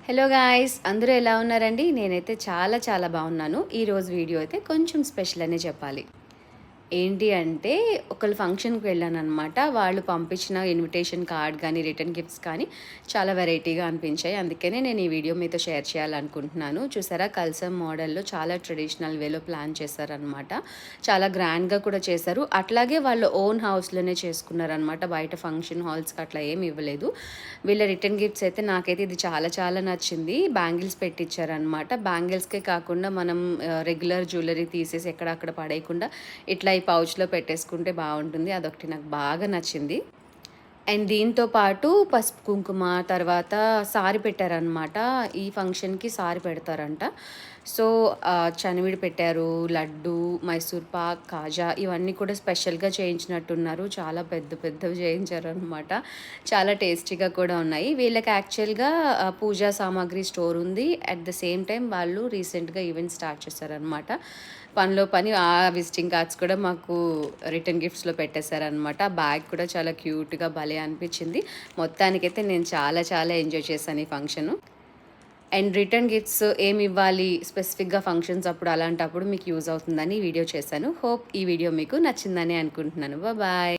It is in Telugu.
హలో గాయ్స్, అందరూ ఎలా ఉన్నారండి? నేనైతే చాలా చాలా బాగున్నాను. ఈరోజు వీడియో అయితే కొంచెం స్పెషల్ అనే చెప్పాలి. ఏంటి అంటే ఒకళ్ళు ఫంక్షన్‌కి వెళ్ళాననమాట. వాళ్ళు పంపించిన ఇన్విటేషన్ కార్డ్ గానీ, రిటర్న్ గిఫ్ట్స్ కానీ చాలా వెరైటీగా అనిపించాయి. అందుకనే నేను ఈ వీడియో మీతో షేర్ చేయాలనుకుంటున్నాను. చూసారా, కల్సం మోడల్‌లో చాలా ట్రెడిషనల్ వేలో ప్లాన్ చేశారనమాట. చాలా గ్రాండ్‌గా కూడా చేశారు. అట్లాగే వాళ్ళు ఓన్ హౌస్‌లోనే చేసుకున్నారనమాట. బయట ఫంక్షన్ హాల్స్‌కి అట్లా ఏమి ఇవ్వలేదు. వీళ్ళ రిటర్న్ గిఫ్ట్స్ అయితే నాకైతే ఇది చాలా చాలా నచ్చింది. బ్యాంగిల్స్ పెట్టించారనమాట. బ్యాంగిల్స్‌కే కాకుండా మనం రెగ్యులర్ జ్యువెలరీ తీసేసి ఎక్కడక్కడ పడేయకుండా ఇట్లా ఈ పౌచ్‌లో పెట్టేసుకుంటే బావుంటుంది. అదొకటి నాకు బాగా నచ్చింది. అండ్ దీంతో పాటు పసుపు, కుంకుమ తర్వాత సారీ పెట్టారనమాట. ఈ ఫంక్షన్‌కి సారీ పెడతారంట. సో, చనివిడి పెట్టారు, లడ్డు, మైసూర్ పాక్, కాజా ఇవన్నీ కూడా స్పెషల్‌గా చేయించినట్టున్నారు. చాలా పెద్ద పెద్దవి చేయించారనమాట. చాలా టేస్టీగా కూడా ఉన్నాయి. వీళ్ళకి యాక్చువల్‌గా పూజా సామాగ్రి స్టోర్ ఉంది. అట్ ద సేమ్ టైమ్ వాళ్ళు రీసెంట్‌గా ఈవెంట్ స్టార్ట్ చేశారనమాట. పనిలో పని ఆ విజిటింగ్ కార్డ్స్ కూడా మాకు రిటర్న్ గిఫ్ట్స్‌లో పెట్టేశారనమాట. బ్యాగ్ కూడా చాలా క్యూట్‌గా భలే అనిపించింది. మొత్తానికైతే నేను చాలా చాలా ఎంజాయ్ చేశాను ఈ ఫంక్షను. అండ్ రిటర్న్ గిఫ్ట్స్ ఏమివ్వాలి స్పెసిఫిక్‌గా ఫంక్షన్స్ అప్పుడు అలాంటప్పుడు మీకు యూజ్ అవుతుందని వీడియో చేశాను. హోప్ ఈ వీడియో మీకు నచ్చిందని అనుకుంటున్నాను. బాయ్.